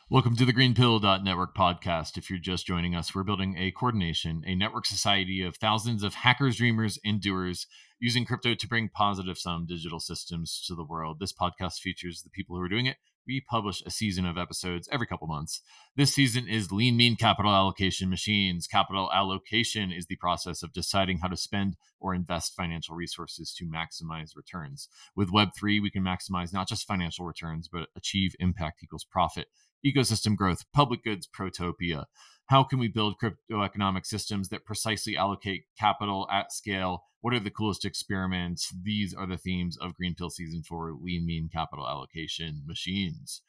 Welcome to the GreenPilled Network podcast. If you're just joining us, we're building a coordination, a network society of thousands of hackers, dreamers, and doers using crypto to bring positive sum digital systems to the world. This podcast features the people who are doing it. We publish a season of episodes every couple months. This season is Lean Mean Capital Allocation Machines. Capital allocation is the process of deciding how to spend or invest financial resources to maximize returns. With Web3, we can maximize not just financial returns, but achieve impact equals profit. Ecosystem growth, public goods, protopia. How can we build crypto economic systems that precisely allocate capital at scale? What are the coolest experiments? These are the themes of Greenpill Season 4 Lean Mean Capital Allocation Machines.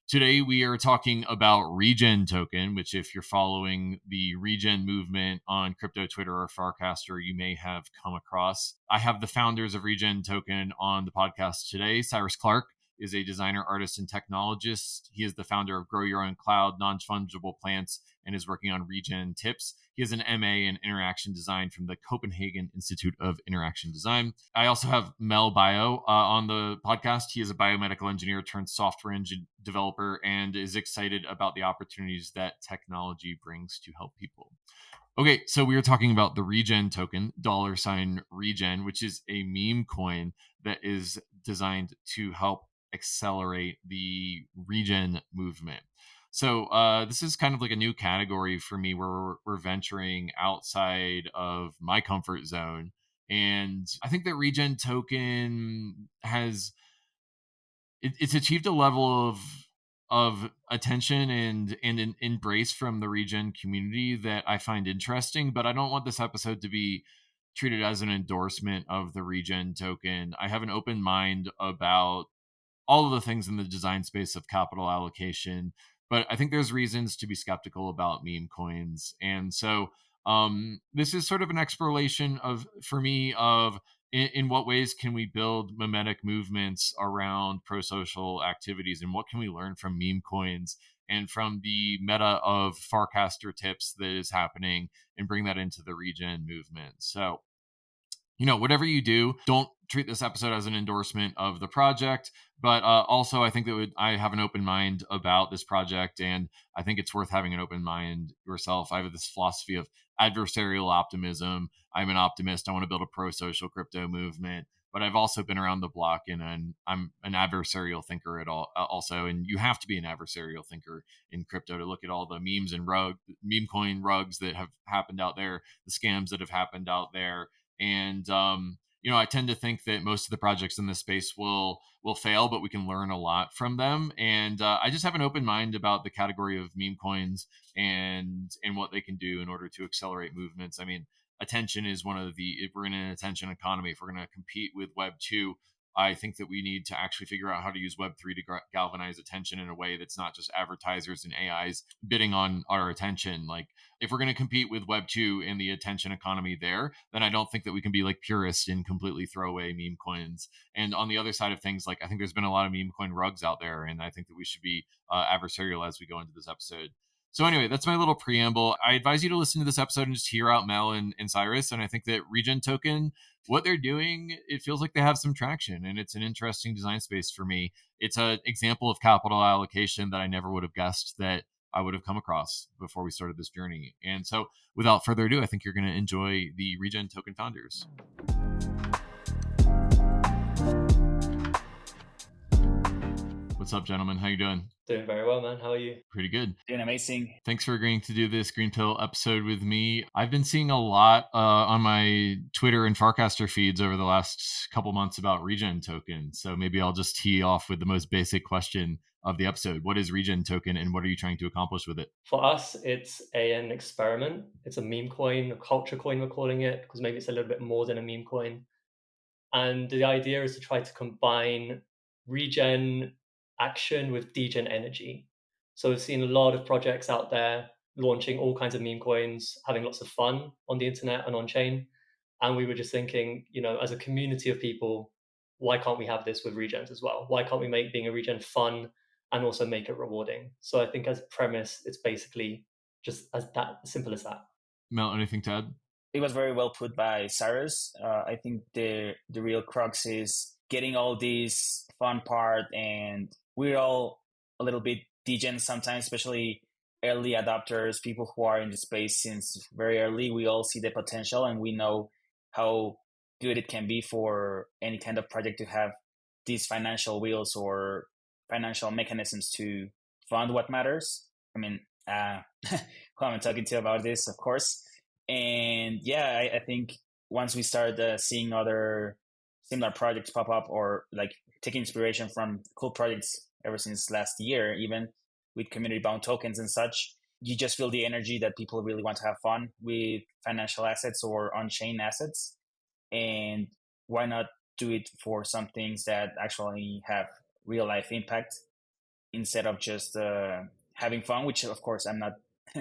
Today, we are talking about Regen Token, which, if you're following the Regen movement on crypto Twitter or Farcaster, you may have come across. I have the founders of Regen Token on the podcast today. Cyrus Clark is a designer, artist, and technologist. He is the founder of Grow Your Own Cloud, non-fungible plants, and is working on Regen Tips. He has an MA in interaction design from the Copenhagen Institute of Interaction Design. I also have Mel Bio on the podcast. He is a biomedical engineer turned software developer and is excited about the opportunities that technology brings to help people. Okay, so we were talking about the Regen token, $Regen, which is a meme coin that is designed to help accelerate the Regen movement. So this is kind of like a new category for me where we're venturing outside of my comfort zone. And I think that Regen token has it's achieved a level of attention and an embrace from the Regen community that I find interesting, but I don't want this episode to be treated as an endorsement of the Regen token. I have an open mind about all of the things in the design space of capital allocation, but I think there's reasons to be skeptical about meme coins. And so this is sort of an exploration of, for me, of in what ways can we build mimetic movements around pro-social activities, and what can we learn from meme coins and from the meta of Farcaster tips that is happening, and bring that into the Regen movement. So whatever you do, don't treat this episode as an endorsement of the project. But also, I think that I have an open mind about this project, and I think it's worth having an open mind yourself. I have this philosophy of adversarial optimism. I'm an optimist. I want to build a pro-social crypto movement, but I've also been around the block, and I'm an adversarial thinker also. And you have to be an adversarial thinker in crypto to look at all the memes and meme coin rugs that have happened out there, the scams that have happened out there. And I tend to think that most of the projects in this space will fail, but we can learn a lot from them. And I just have an open mind about the category of meme coins and what they can do in order to accelerate movements. I mean, attention is if we're in an attention economy, if we're going to compete with Web2, I think that we need to actually figure out how to use Web3 to galvanize attention in a way that's not just advertisers and AIs bidding on our attention. Like, if we're going to compete with Web2 in the attention economy there, then I don't think that we can be like purists and completely throw away meme coins. And on the other side of things, like, I think there's been a lot of meme coin rugs out there, and I think that we should be adversarial as we go into this episode. So anyway, that's my little preamble. I advise you to listen to this episode and just hear out Mel and Cyrus. And I think that Regen Token, what they're doing, it feels like they have some traction, and it's an interesting design space for me. It's an example of capital allocation that I never would have guessed that I would have come across before we started this journey. And so without further ado, I think you're going to enjoy the Regen Token founders. What's up, gentlemen? How you doing? Doing very well, man. How are you? Pretty good. Doing amazing. Thanks for agreeing to do this Greenpill episode with me. I've been seeing a lot on my Twitter and Farcaster feeds over the last couple months about Regen Token. So maybe I'll just tee off with the most basic question of the episode. What is Regen Token, and what are you trying to accomplish with it? For us, it's an experiment. It's a meme coin, a culture coin, we're calling it, because maybe it's a little bit more than a meme coin. And the idea is to try to combine regen action with degen energy. So we've seen a lot of projects out there launching all kinds of meme coins, having lots of fun on the internet and on chain. And we were just thinking, as a community of people, why can't we have this with regens as well? Why can't we make being a regen fun and also make it rewarding? So I think as a premise, it's basically just as that simple as that. Mel, anything to add? It was very well put by Cyrus. I think the real crux is getting all this fun part, and we're all a little bit Degen sometimes, especially early adopters, people who are in the space since very early, we all see the potential and we know how good it can be for any kind of project to have these financial wheels or financial mechanisms to fund what matters. I mean, who I'm talking to about this, of course. And yeah, I think once we start seeing other similar projects pop up or like taking inspiration from cool projects ever since last year, even with community bound tokens and such, you just feel the energy that people really want to have fun with financial assets or on-chain assets. And why not do it for some things that actually have real life impact instead of just having fun, which of course I'm not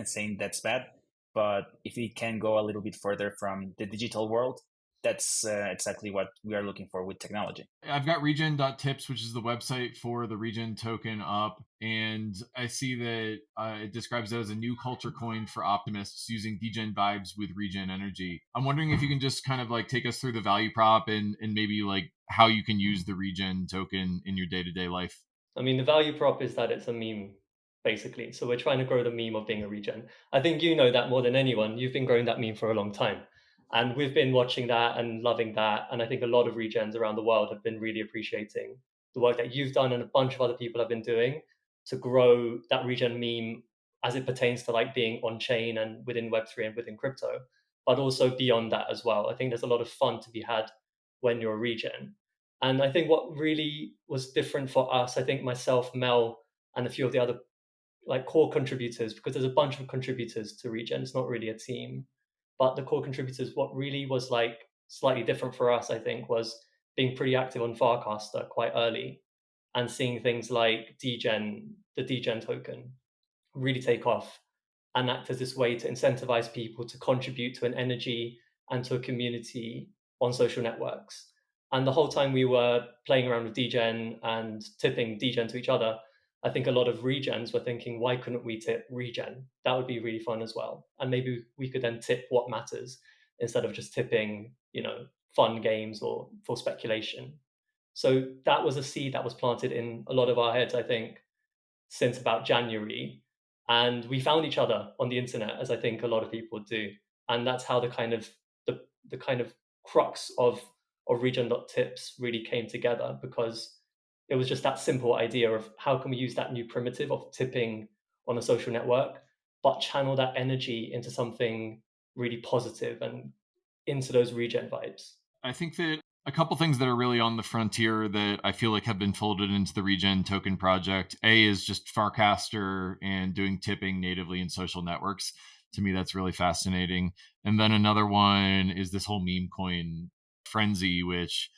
saying that's bad, but if we can go a little bit further from the digital world, that's exactly what we are looking for with technology. I've got regen.tips, which is the website for the Regen token up, and I see that it describes it as a new culture coin for optimists using degen vibes with regen energy. I'm wondering if you can just kind of like take us through the value prop and maybe like how you can use the Regen token in your day-to-day life. I mean, the value prop is that it's a meme, basically. So we're trying to grow the meme of being a regen. I think you know that more than anyone. You've been growing that meme for a long time. And we've been watching that and loving that. And I think a lot of regens around the world have been really appreciating the work that you've done and a bunch of other people have been doing to grow that regen meme as it pertains to like being on chain and within Web3 and within crypto, but also beyond that as well. I think there's a lot of fun to be had when you're a regen. And I think what really was different for us, I think myself, Mel, and a few of the other like core contributors, because there's a bunch of contributors to Regen, it's not really a team, but the core contributors, what really was like slightly different for us, I think, was being pretty active on Farcaster quite early and seeing things like Degen, the Degen token, really take off and act as this way to incentivize people to contribute to an energy and to a community on social networks. And the whole time we were playing around with degen and tipping degen to each other, I think a lot of regens were thinking, why couldn't we tip regen? That would be really fun as well. And maybe we could then tip what matters instead of just tipping, fun games or for speculation. So that was a seed that was planted in a lot of our heads, I think, since about January. And we found each other on the internet, as I think a lot of people do. And that's how the kind of crux of Regen.tips really came together, because it was just that simple idea of how can we use that new primitive of tipping on a social network, but channel that energy into something really positive and into those regen vibes. I think that a couple things that are really on the frontier that I feel like have been folded into the Regen token project. A is just Farcaster and doing tipping natively in social networks. To me, that's really fascinating. And then another one is this whole meme coin frenzy, which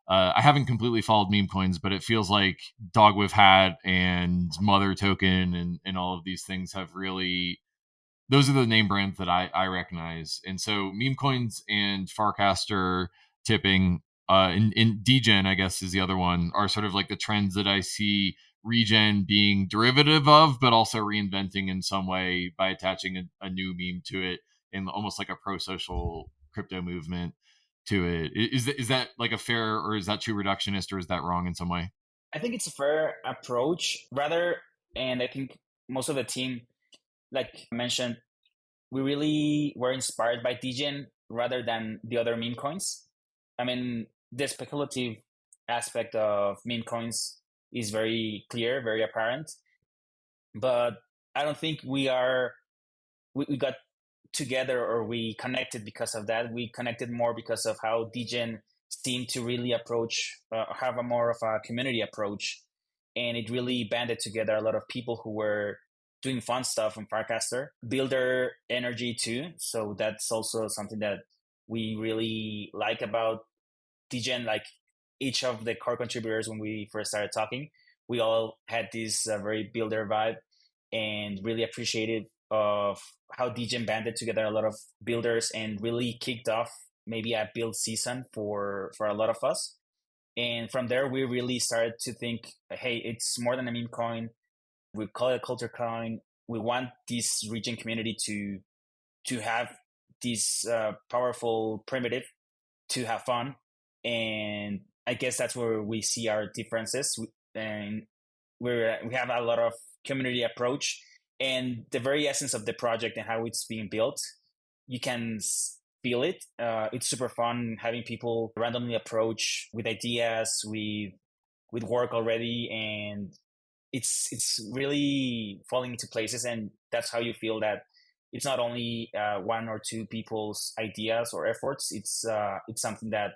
I haven't completely followed meme coins, but it feels like Dog with Hat and Mother Token and all of these things have really, those are the name brands that I recognize. And so meme coins and Farcaster tipping in degen, I guess is the other one, are sort of like the trends that I see regen being derivative of, but also reinventing in some way by attaching a new meme to it in almost like a pro-social crypto movement to it. Is that like a fair, or is that too reductionist, or is that wrong in some way? I think it's a fair approach rather, and I think most of the team, like I mentioned, we really were inspired by Degen rather than the other meme coins. I mean, the speculative aspect of meme coins is very clear, very apparent, but I don't think we got together or we connected because of that. We connected more because of how Degen seemed to really have a more of a community approach, and it really banded together a lot of people who were doing fun stuff on Farcaster, builder energy too. So that's also something that we really like about Degen. Like each of the core contributors, when we first started talking, we all had this very builder vibe and really appreciative of how Degen banded together a lot of builders and really kicked off maybe a build season for a lot of us. And from there, we really started to think, hey, it's more than a meme coin. We call it a culture coin. We want this Regen community to have this powerful primitive to have fun. And I guess that's where we see our differences. And we have a lot of community approach, and the very essence of the project and how it's being built. You can feel it. It's super fun having people randomly approach with ideas, with work already, and it's really falling into places. And that's how you feel that it's not only one or two people's ideas or efforts. It's something that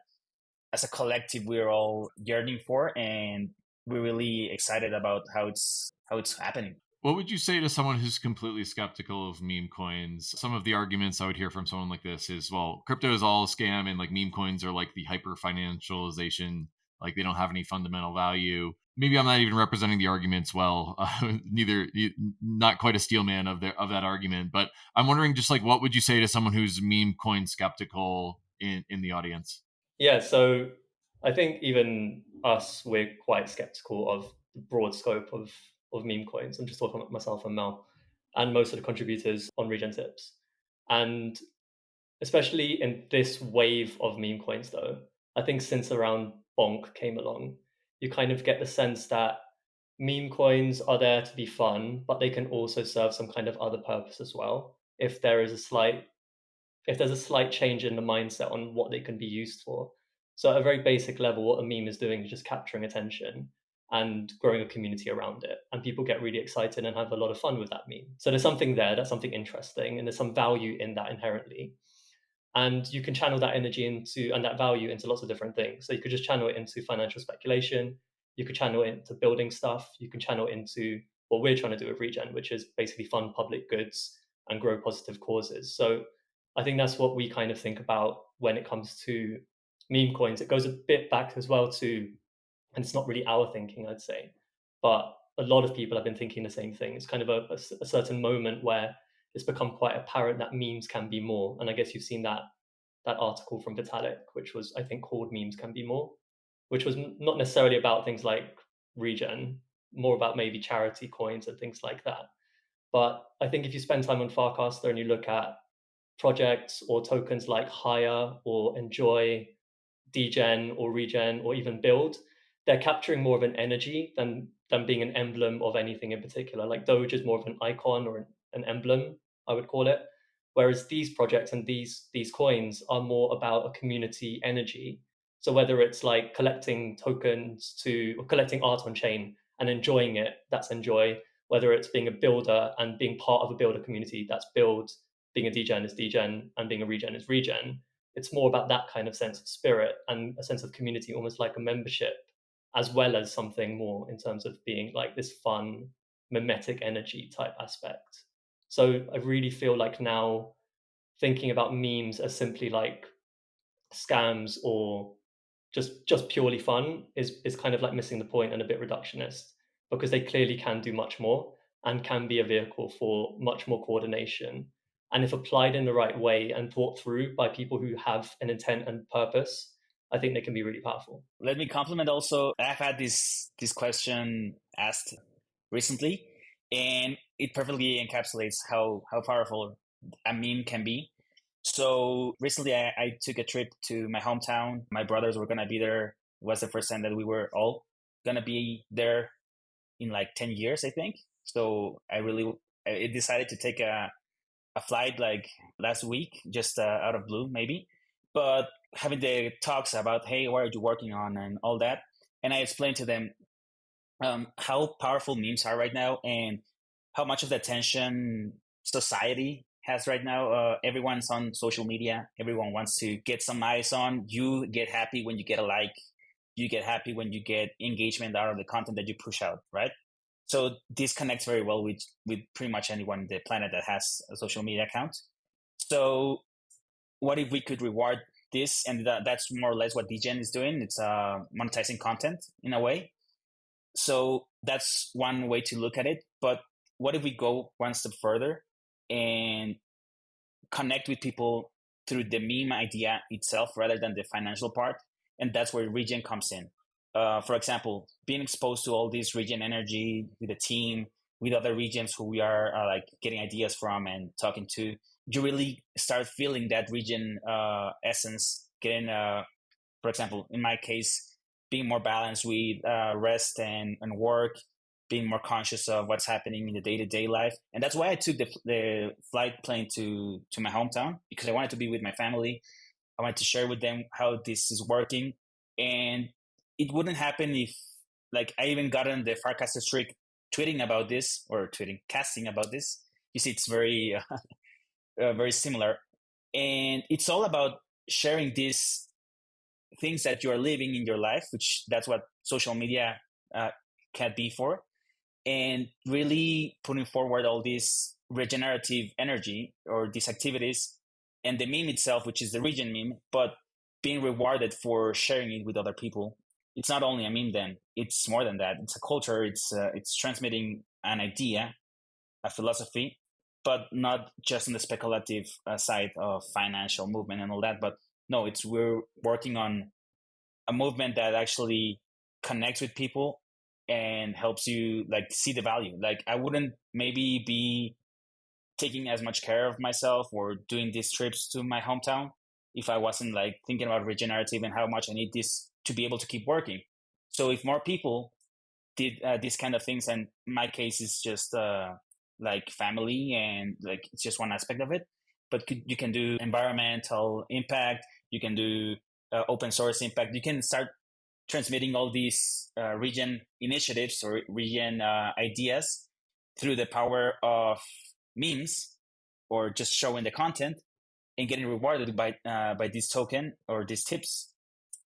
as a collective we're all yearning for, and we're really excited about how it's happening. What would you say to someone who's completely skeptical of meme coins? Some of the arguments I would hear from someone like this is, well, crypto is all a scam and like meme coins are like the hyper financialization, like they don't have any fundamental value. Maybe I'm not even representing the arguments well. Not quite a steel man of that argument, but I'm wondering just like what would you say to someone who's meme coin skeptical in the audience? Yeah, so I think even us, we're quite skeptical of the broad scope of meme coins. I'm just talking about myself and Mel and most of the contributors on Regen Tips. And especially in this wave of meme coins, though, I think since around Bonk came along, you kind of get the sense that meme coins are there to be fun, but they can also serve some kind of other purpose as well. If there's a slight change in the mindset on what they can be used for. So at a very basic level, what a meme is doing is just capturing attention and growing a community around it. And people get really excited and have a lot of fun with that meme. So there's something there, that's something interesting, and there's some value in that inherently. And you can channel that energy into and that value into lots of different things. So you could just channel it into financial speculation, you could channel it into building stuff, you can channel it into what we're trying to do with Regen, which is basically fund public goods and grow positive causes. So I think that's what we kind of think about when it comes to meme coins. It goes a bit back as well to, and it's not really our thinking, I'd say, but a lot of people have been thinking the same thing. It's kind of a certain moment where it's become quite apparent that memes can be more. And I guess you've seen that article from Vitalik, which was, I think, called Memes Can Be More, which was not necessarily about things like Regen, more about maybe charity coins and things like that. But I think if you spend time on Farcaster and you look at projects or tokens like Hire or Enjoy, Degen or Regen or even Build, they're capturing more of an energy than being an emblem of anything in particular. Like Doge is more of an icon or an emblem, I would call it. Whereas these projects and these coins are more about a community energy. So whether it's like collecting tokens or collecting art on chain and enjoying it, that's Enjoy. Whether it's being a builder and being part of a builder community, that's Build. Being a degen is degen, and being a regen is regen. It's more about that kind of sense of spirit and a sense of community, almost like a membership, as well as something more in terms of being like this fun, mimetic energy type aspect. So I really feel like now thinking about memes as simply like scams or just purely fun is kind of like missing the point and a bit reductionist, because they clearly can do much more and can be a vehicle for much more coordination. And if applied in the right way and thought through by people who have an intent and purpose, I think they can be really powerful. Let me compliment also. I've had this question asked recently, and it perfectly encapsulates how powerful a meme can be. So recently I took a trip to my hometown. My brothers were going to be there. It was the first time that we were all going to be there in like 10 years, I think. So I decided to take a flight like last week, just out of blue, maybe. But having the talks about, hey, what are you working on and all that. And I explained to them how powerful memes are right now and how much of the attention society has right now. Everyone's on social media. Everyone wants to get some eyes on. You get happy when you get a like. You get happy when you get engagement out of the content that you push out, right? So this connects very well with pretty much anyone on the planet that has a social media account. So what if we could reward this? And that's more or less what Degen is doing. It's monetizing content in a way. So that's one way to look at it. But what if we go one step further and connect with people through the meme idea itself rather than the financial part? And that's where Regen comes in. For example, being exposed to all this Regen energy with the team, with other regions who we are like getting ideas from and talking to, you really start feeling that Regen essence getting, for example, in my case, being more balanced with rest and work, being more conscious of what's happening in the day-to-day life. And that's why I took the flight plane to my hometown, because I wanted to be with my family. I wanted to share with them how this is working. And it wouldn't happen if, like, I even got on the Farcaster streak tweeting about this, or casting about this. You see, it's very, very similar. And it's all about sharing these things that you are living in your life, which that's what social media can be for, and really putting forward all this regenerative energy or these activities, and the meme itself, which is the Regen meme, but being rewarded for sharing it with other people. It's not only a meme, then it's more than that. It's a culture. It's transmitting an idea, a philosophy, but not just on the speculative side of financial movement and all that. But no, we're working on a movement that actually connects with people and helps you like see the value. Like, I wouldn't maybe be taking as much care of myself or doing these trips to my hometown if I wasn't like thinking about regenerative and how much I need this to be able to keep working. So if more people did these kind of things, and my case is just like family, and like it's just one aspect of it, but you can do environmental impact, you can do open source impact, you can start transmitting all these Regen initiatives or Regen ideas through the power of memes or just showing the content and getting rewarded by this token or these tips.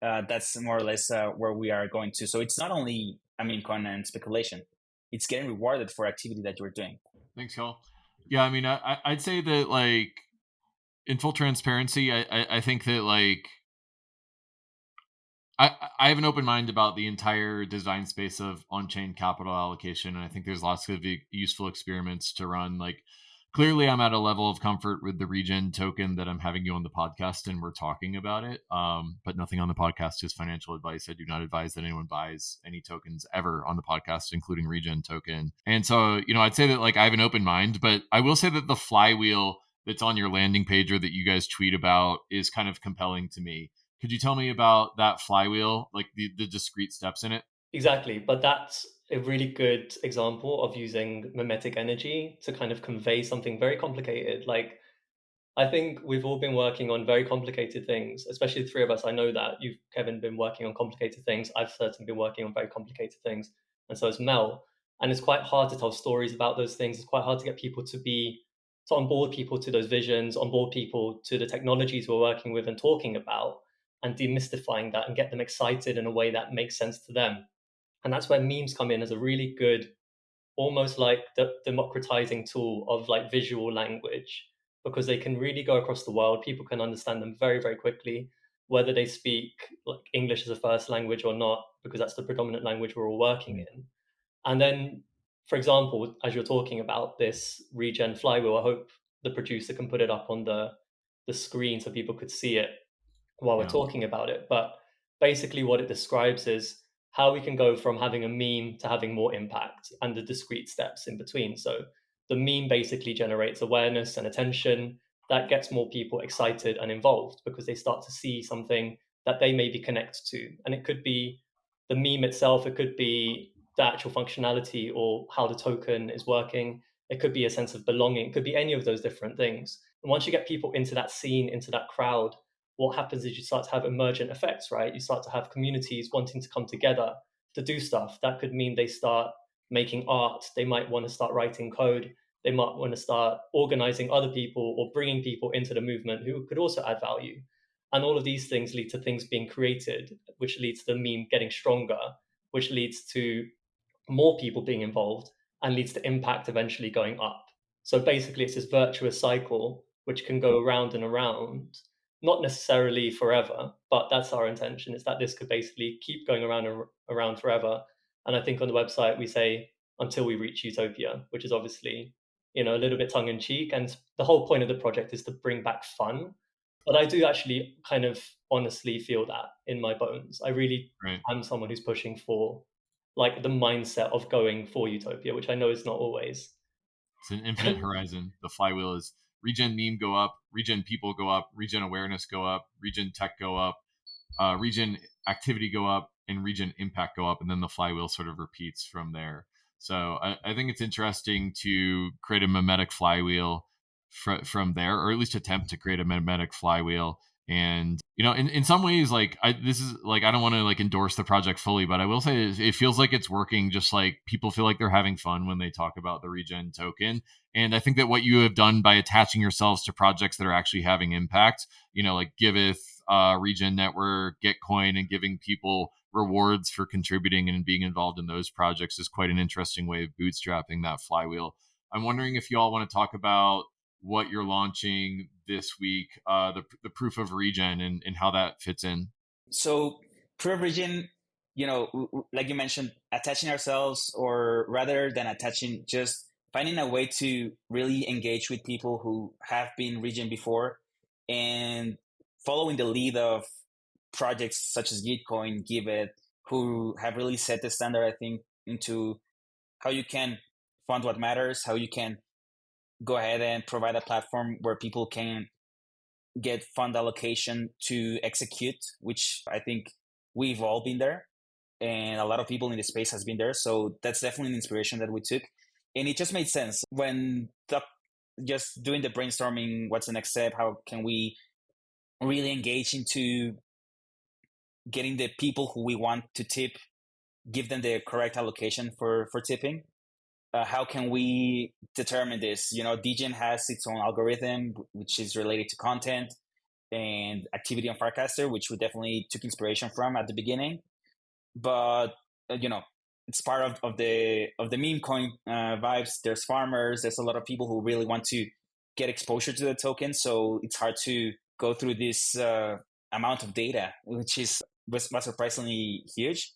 That's more or less where we are going to. So it's not only a meme coin and speculation, it's getting rewarded for activity that you're doing. Thanks, Kel. Yeah, I mean, I'd say that, like, in full transparency, I think that, like, I have an open mind about the entire design space of on-chain capital allocation, and I think there's lots of useful experiments to run. Like, clearly, I'm at a level of comfort with the Regen token that I'm having you on the podcast, and we're talking about it. But nothing on the podcast is financial advice. I do not advise that anyone buys any tokens ever on the podcast, including Regen token. And so, I'd say that, like, I have an open mind, but I will say that the flywheel that's on your landing page or that you guys tweet about is kind of compelling to me. Could you tell me about that flywheel, like the discrete steps in it? Exactly, but that's a really good example of using mimetic energy to kind of convey something very complicated. Like, I think we've all been working on very complicated things, especially the three of us. I know that you've, Kevin, been working on complicated things. I've certainly been working on very complicated things, and so has Mel. And it's quite hard to tell stories about those things. It's quite hard to get people to onboard people to those visions, onboard people to the technologies we're working with and talking about, and demystifying that and get them excited in a way that makes sense to them. And that's where memes come in as a really good, almost like the democratizing tool of like visual language, because they can really go across the world. People can understand them very, very quickly, whether they speak like English as a first language or not, because that's the predominant language we're all working in. And then, for example, as you're talking about this Regen Flywheel, I hope the producer can put it up on the screen so people could see it while we're Yeah. talking about it. But basically, what it describes is how we can go from having a meme to having more impact and the discrete steps in between. So the meme basically generates awareness and attention that gets more people excited and involved because they start to see something that they maybe connect to. And it could be the meme itself, it could be the actual functionality or how the token is working. It could be a sense of belonging. It could be any of those different things. And once you get people into that scene, into that crowd, what happens is you start to have emergent effects, right? You start to have communities wanting to come together to do stuff. That could mean they start making art. They might want to start writing code. They might want to start organizing other people or bringing people into the movement who could also add value. And all of these things lead to things being created, which leads to the meme getting stronger, which leads to more people being involved and leads to impact eventually going up. So basically, it's this virtuous cycle which can go around and around, not necessarily forever, but that's our intention, is that this could basically keep going around and around forever. And I think on the website we say until we reach utopia, which is obviously, a little bit tongue in cheek. And the whole point of the project is to bring back fun. But I do actually kind of honestly feel that in my bones. I really Right. am someone who's pushing for like the mindset of going for utopia, which I know is not always. It's an infinite horizon. The flywheel is Regen meme go up, Regen people go up, Regen awareness go up, Regen tech go up, Regen activity go up, and Regen impact go up, and then the flywheel sort of repeats from there. So I think it's interesting to create a mimetic flywheel from there, or at least attempt to create a mimetic flywheel. And in some ways, like this is like I don't want to like endorse the project fully, but I will say it feels like it's working. Just like people feel like they're having fun when they talk about the Regen token. And I think that what you have done by attaching yourselves to projects that are actually having impact, like Giveth, Regen Network, Gitcoin, and giving people rewards for contributing and being involved in those projects is quite an interesting way of bootstrapping that flywheel. I'm wondering if you all want to talk about what you're launching this week, the proof of regen and how that fits in. So proof of regen, like you mentioned, attaching ourselves, or rather than attaching, just finding a way to really engage with people who have been regen before and following the lead of projects such as Gitcoin, Giveth, who have really set the standard, I think, into how you can fund what matters, how you can go ahead and provide a platform where people can get fund allocation to execute, which I think we've all been there. And a lot of people in the space has been there. So that's definitely an inspiration that we took. And it just made sense when just doing the brainstorming, what's the next step? How can we really engage into getting the people who we want to tip, give them the correct allocation for tipping? How can we determine this? Degen has its own algorithm, which is related to content and activity on Farcaster, which we definitely took inspiration from at the beginning. But it's part of the meme coin vibes. There's farmers. There's a lot of people who really want to get exposure to the token. So it's hard to go through this amount of data, which was surprisingly huge.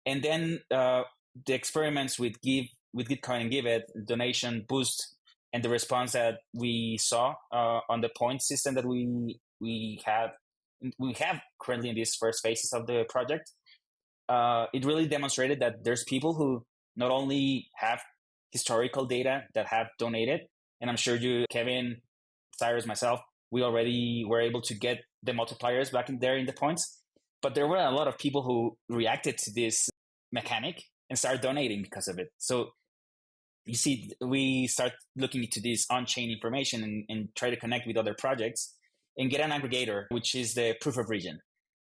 And then the experiments with Gitcoin and Giveth, donation boost, and the response that we saw on the point system that we have currently in these first phases of the project, it really demonstrated that there's people who not only have historical data that have donated, and I'm sure you, Kevin, Cyrus, myself, we already were able to get the multipliers back in there in the points, but there were a lot of people who reacted to this mechanic and started donating because of it. So you see, we start looking into this on-chain information and try to connect with other projects and get an aggregator, which is the proof of regen.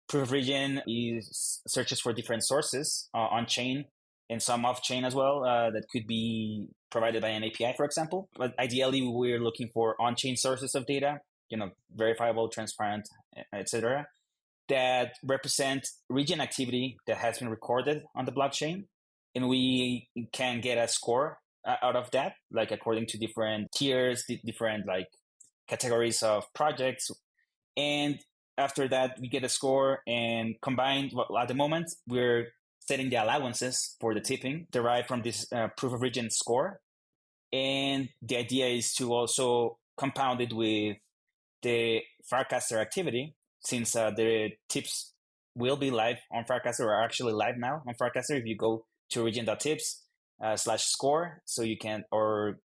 Proof of regen is searches for different sources on-chain and some off-chain as well that could be provided by an API, for example. But ideally, we're looking for on-chain sources of data, verifiable, transparent, etc., that represent regen activity that has been recorded on the blockchain. And we can get a score out of that, like according to different tiers, different like categories of projects. And after that, we get a score and combined, well, at the moment, we're setting the allowances for the tipping derived from this proof of regen score. And the idea is to also compound it with the Farcaster activity, since the tips will be live on Farcaster, or are actually live now on Farcaster. If you go to regen.tips /score, so you can, or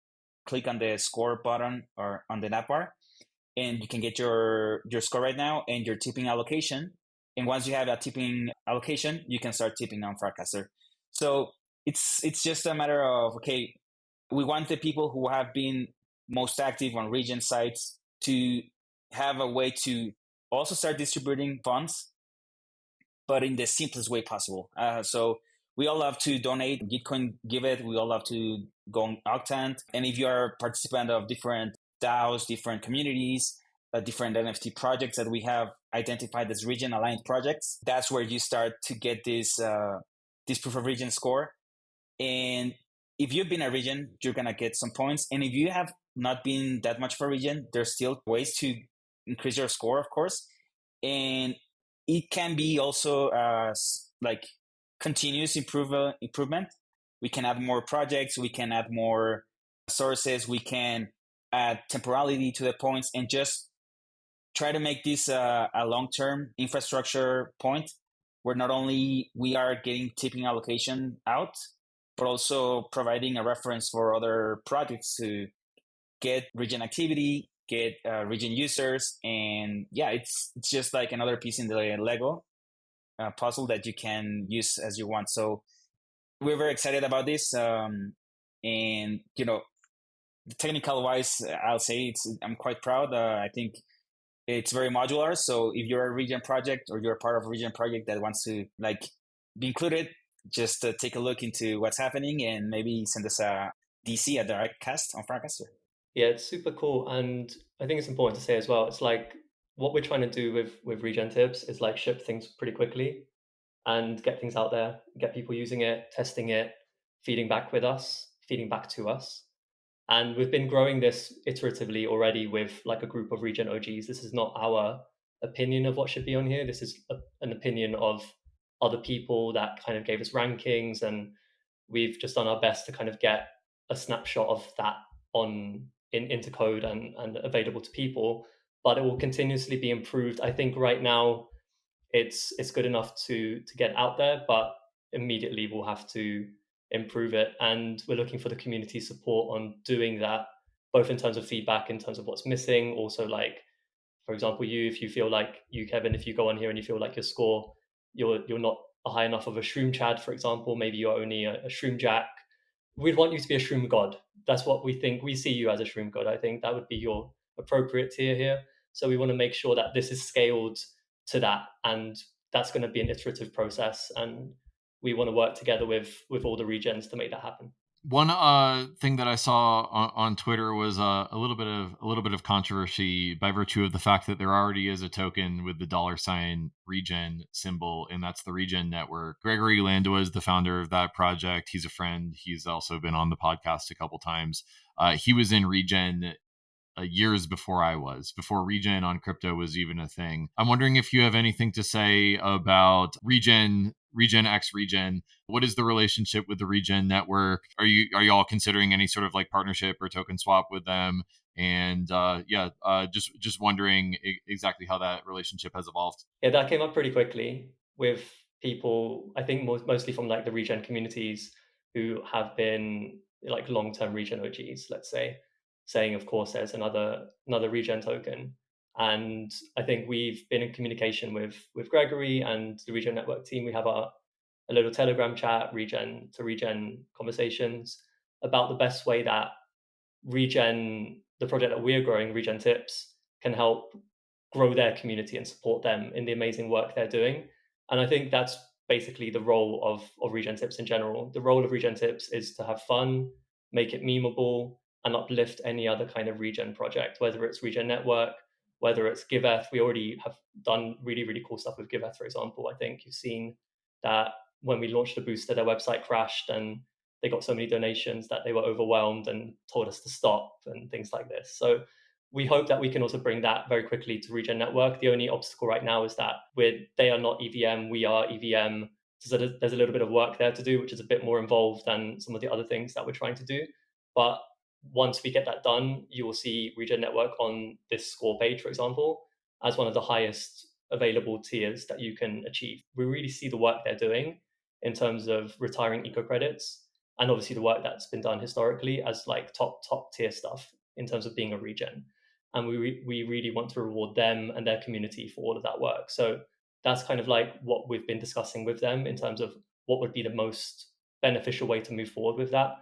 click on the score button or on the navbar, and you can get your score right now and your tipping allocation. And once you have that tipping allocation, you can start tipping on Farcaster. So it's just a matter of, okay, we want the people who have been most active on Regen sites to have a way to also start distributing funds, but in the simplest way possible. So we all love to donate Gitcoin, Giveth. We all love to go on Octant. And if you are a participant of different DAOs, different communities, different NFT projects that we have identified as regen aligned projects, that's where you start to get this proof of regen score. And if you've been a regen, you're going to get some points. And if you have not been that much for regen, there's still ways to increase your score, of course. And it can be also like continuous improvement. We can add more projects, we can add more sources, we can add temporality to the points, and just try to make this a long-term infrastructure point where not only we are getting tipping allocation out, but also providing a reference for other projects to get regen activity, get regen users. And yeah, it's just like another piece in the Lego puzzle that you can use as you want. So we're very excited about this. And, technical wise, I'll say I'm quite proud. I think it's very modular. So if you're a Regen project or you're part of a Regen project that wants to be included, just take a look into what's happening and maybe send us a DC, a direct cast on Farcaster. Yeah, it's super cool. And I think it's important to say as well, it's like what we're trying to do with Regen Tips is like ship things pretty quickly and get things out there, get people using it, testing it, feeding back to us. And we've been growing this iteratively already with like a group of Regen OGs. This is not our opinion of what should be on here. This is an opinion of other people that kind of gave us rankings, and we've just done our best to kind of get a snapshot of that into code and available to people. But it will continuously be improved. I think right now it's good enough to get out there, but immediately we'll have to improve it. And we're looking for the community support on doing that, both in terms of feedback, in terms of what's missing. Also, like, for example, if you feel like Kevin, if you go on here and you feel like your score, you're not a high enough of a shroom chad, for example, maybe you're only a shroom jack. We'd want you to be a shroom god. That's what we think. We see you as a shroom god. I think that would be your appropriate tier here. So we want to make sure that this is scaled to that, and that's going to be an iterative process. And we want to work together with all the regens to make that happen. One thing that I saw on Twitter was a little bit of controversy by virtue of the fact that there already is a token with the $ Regen symbol, and that's the Regen Network. Gregory Landua is the founder of that project. He's a friend. He's also been on the podcast a couple times. He was in Regen years before Regen on crypto was even a thing. I'm wondering if you have anything to say about Regen X Regen. What is the relationship with the Regen network? Are you all considering any sort of like partnership or token swap with them? And just wondering exactly how that relationship has evolved. Yeah, that came up pretty quickly with people, I think mostly from like the Regen communities who have been like long-term Regen OGs, let's say, saying, of course, there's another Regen token. And I think we've been in communication with Gregory and the Regen Network team. We have a little Telegram chat, Regen to Regen conversations about the best way that Regen, the project that we're growing, Regen Tips, can help grow their community and support them in the amazing work they're doing. And I think that's basically the role of Regen Tips in general. The role of Regen Tips is to have fun, make it memeable, and uplift any other kind of Regen project, whether it's Regen Network, whether it's GiveEth. We already have done really, really cool stuff with GiveEth, for example. I think you've seen that when we launched the booster, their website crashed and they got so many donations that they were overwhelmed and told us to stop and things like this. So we hope that we can also bring that very quickly to Regen Network. The only obstacle right now is that they are not EVM, we are EVM. So there's a little bit of work there to do, which is a bit more involved than some of the other things that we're trying to do. But once we get that done, you will see Regen Network on this score page, for example, as one of the highest available tiers that you can achieve. We really see the work they're doing in terms of retiring eco credits, and obviously the work that's been done historically as like top tier stuff in terms of being a regen. And we really want to reward them and their community for all of that work. So that's kind of like what we've been discussing with them in terms of what would be the most beneficial way to move forward with that.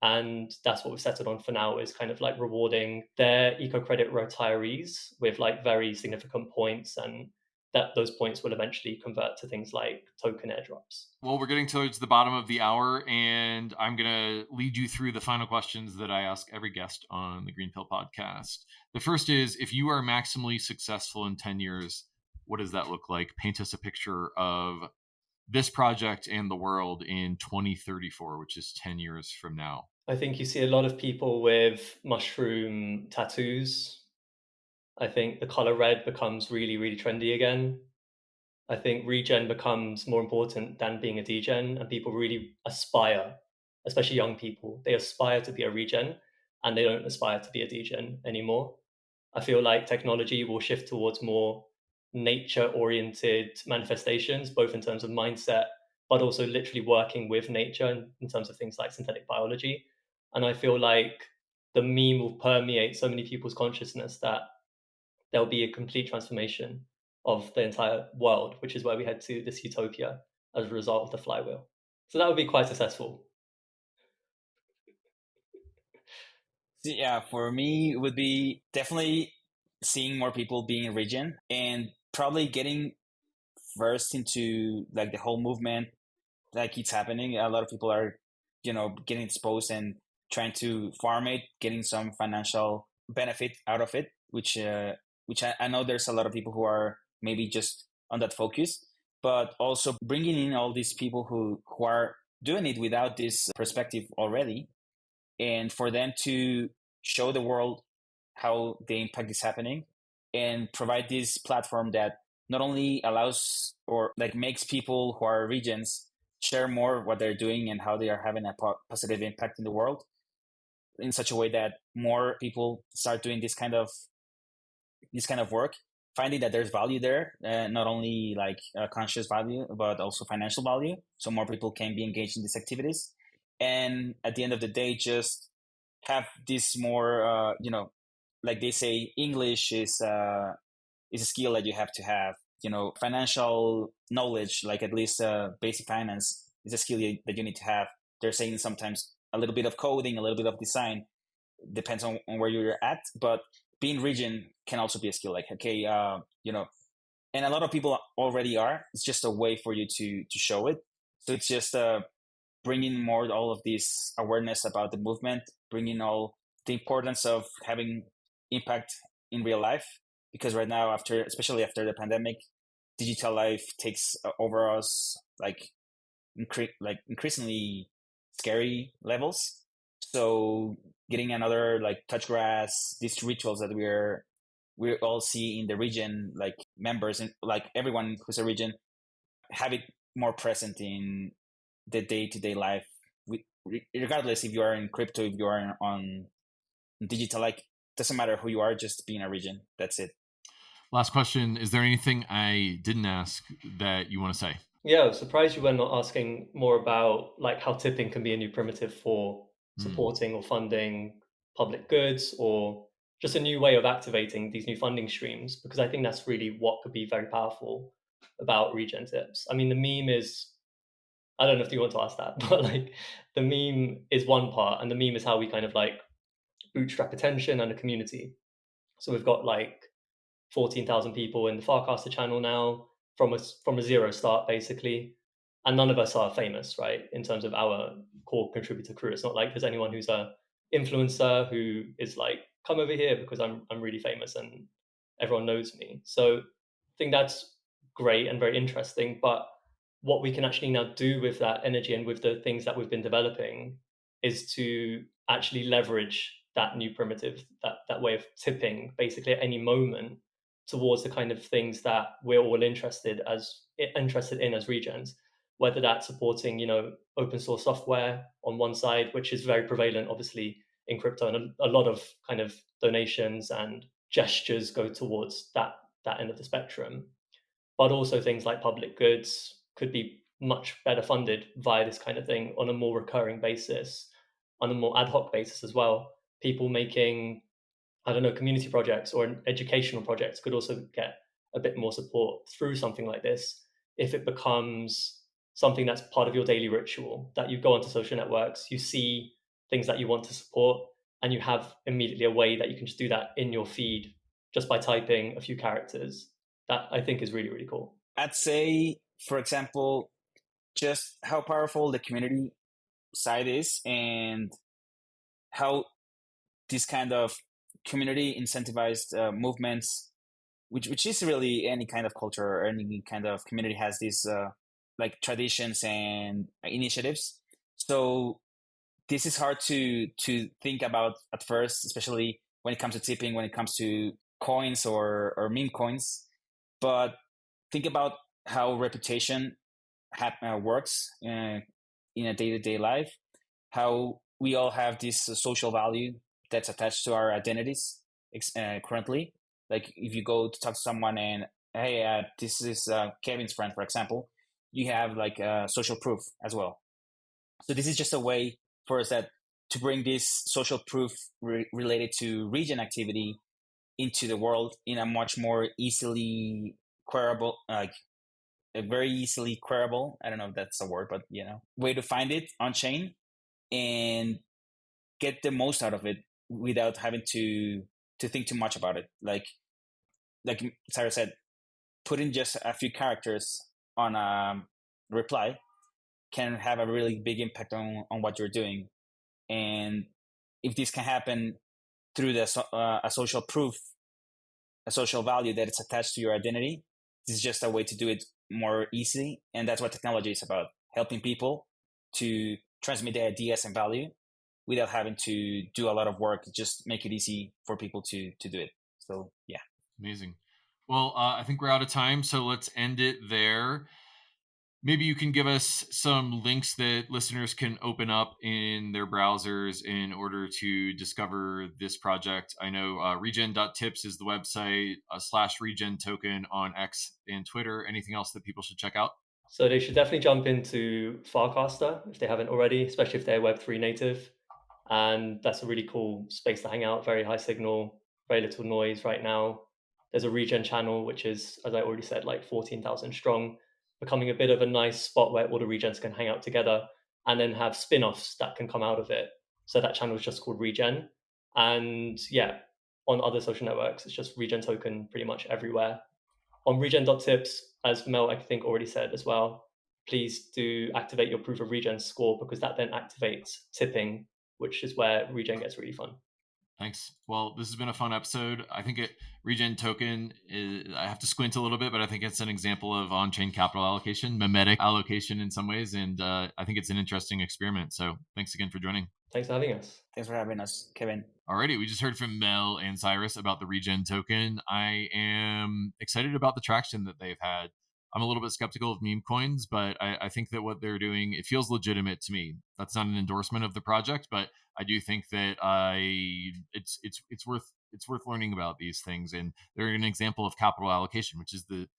And that's what we've settled on for now, is kind of like rewarding their eco credit retirees with like very significant points, and that those points will eventually convert to things like token airdrops. Well, we're getting towards the bottom of the hour, and I'm going to lead you through the final questions that I ask every guest on the GreenPilled podcast. The first is, if you are maximally successful in 10 years, what does that look like? Paint us a picture of this project and the world in 2034, which is 10 years from now. I think you see a lot of people with mushroom tattoos. I think the color red becomes really, really trendy again. I think regen becomes more important than being a degen, and people really aspire, especially young people, they aspire to be a regen and they don't aspire to be a degen anymore. I feel like technology will shift towards more nature-oriented manifestations, both in terms of mindset, but also literally working with nature in terms of things like synthetic biology. And I feel like the meme will permeate so many people's consciousness that there'll be a complete transformation of the entire world, which is where we head to this utopia as a result of the flywheel. So that would be quite successful. Yeah, for me, it would be definitely seeing more people being in region and probably getting first into like the whole movement that keeps happening. A lot of people are, getting exposed and trying to farm it, getting some financial benefit out of it, which I know there's a lot of people who are maybe just on that focus, but also bringing in all these people who are doing it without this perspective already, and for them to show the world how the impact is happening and provide this platform that not only allows or like makes people who are regions share more what they're doing and how they are having a positive impact in the world in such a way that more people start doing this kind of work, finding that there's value there, not only like conscious value but also financial value, so more people can be engaged in these activities, and at the end of the day just have this more like they say, English is a skill that you have to have. Financial knowledge, like at least basic finance, is a skill that you need to have. They're saying sometimes a little bit of coding, a little bit of design, depends on where you're at. But being region can also be a skill. Like, okay, and a lot of people already are. It's just a way for you to show it. So it's just bringing more all of this awareness about the movement, bringing all the importance of having impact in real life. Because right now, especially after the pandemic, digital life takes over us like increasingly scary levels. So getting another like touch grass, these rituals that we all see in the region, like members and like everyone who's a region, have it more present in the day-to-day life, regardless if you are in crypto, if you are on digital, like doesn't matter who you are, just being a region. That's it. Last question. Is there anything I didn't ask that you want to say? Yeah, I was surprised you were not asking more about like how tipping can be a new primitive for supporting or funding public goods, or just a new way of activating these new funding streams, because I think that's really what could be very powerful about regen tips. I mean, the meme is, I don't know if you want to ask that, but like the meme is one part, and the meme is how we kind of like bootstrap attention and a community. So we've got like 14,000 people in the Farcaster channel now from a zero start basically, and none of us are famous, right? In terms of our core contributor crew, it's not like there's anyone who's a influencer who is like, come over here because I'm really famous and everyone knows me. So I think that's great and very interesting. But what we can actually now do with that energy and with the things that we've been developing is to actually leverage that new primitive, that way of tipping basically at any moment towards the kind of things that we're all interested in as regions, whether that's supporting, open source software on one side, which is very prevalent, obviously, in crypto, and a lot of kind of donations and gestures go towards that end of the spectrum. But also things like public goods could be much better funded via this kind of thing on a more recurring basis, on a more ad hoc basis as well. People making, I don't know, community projects or educational projects could also get a bit more support through something like this if it becomes something that's part of your daily ritual, that you go onto social networks, you see things that you want to support, and you have immediately a way that you can just do that in your feed just by typing a few characters. That I think is really, really cool. I'd say, for example, just how powerful the community side is, and how this kind of community incentivized movements, which is really any kind of culture or any kind of community, has these like traditions and initiatives. So this is hard to think about at first, especially when it comes to tipping, when it comes to coins or meme coins. But think about how reputation works in a day-to-day life, how we all have this social value that's attached to our identities currently. Like if you go to talk to someone and, hey, this is Kevin's friend, for example, you have like social proof as well. So this is just a way for us that to bring this social proof related to region activity into the world in a much more easily queryable, like a very easily queryable, I don't know if that's a word, but way to find it on chain and get the most out of it without having to think too much about it. Like Cyrus said, putting just a few characters on a reply can have a really big impact on what you're doing. And if this can happen through a social proof, a social value that it's attached to your identity, this is just a way to do it more easily. And that's what technology is about, helping people to transmit their ideas and value without having to do a lot of work, just make it easy for people to do it. So yeah. Amazing. Well, I think we're out of time, so let's end it there. Maybe you can give us some links that listeners can open up in their browsers in order to discover this project. I know regen.tips is the website, /regen token on X and Twitter. Anything else that people should check out? So they should definitely jump into Farcaster if they haven't already, especially if they're Web3 native. And that's a really cool space to hang out, very high signal, very little noise right now. There's a Regen channel, which is, as I already said, like 14,000 strong, becoming a bit of a nice spot where all the Regens can hang out together and then have spin-offs that can come out of it. So that channel is just called Regen. And yeah, on other social networks, it's just Regen token pretty much everywhere. On regen.tips, as Mel, I think, already said as well, please do activate your proof of regen score, because that then activates tipping, which is where regen gets really fun. Thanks. Well, this has been a fun episode. I think Regen token I have to squint a little bit, but I think it's an example of on-chain capital allocation, mimetic allocation in some ways. And I think it's an interesting experiment. So thanks again for joining. Thanks for having us. Thanks for having us, Kevin. Alrighty, we just heard from Mel and Cyrus about the Regen token. I am excited about the traction that they've had. I'm a little bit skeptical of meme coins, but I think that what they're doing, it feels legitimate to me. That's not an endorsement of the project, but I do think that it's worth learning about these things, and they're an example of capital allocation, which is the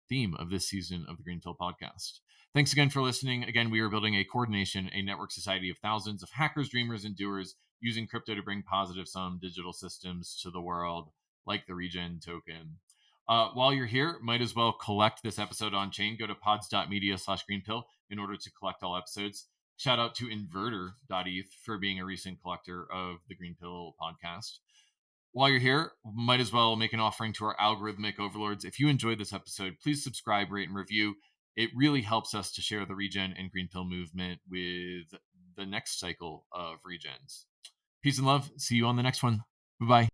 theme of this season of the GreenPilled podcast. Thanks again for listening. Again, we are building a coordination, a network society of thousands of hackers, dreamers, and doers using crypto to bring positive sum digital systems to the world, like the Regen token. While you're here, might as well collect this episode on chain. Go to pods.media/greenpill in order to collect all episodes. Shout out to inverter.eth for being a recent collector of the Greenpill podcast. While you're here, might as well make an offering to our algorithmic overlords. If you enjoyed this episode, please subscribe, rate, and review. It really helps us to share the Regen and Greenpill movement with the next cycle of Regens. Peace and love. See you on the next one. Bye-bye.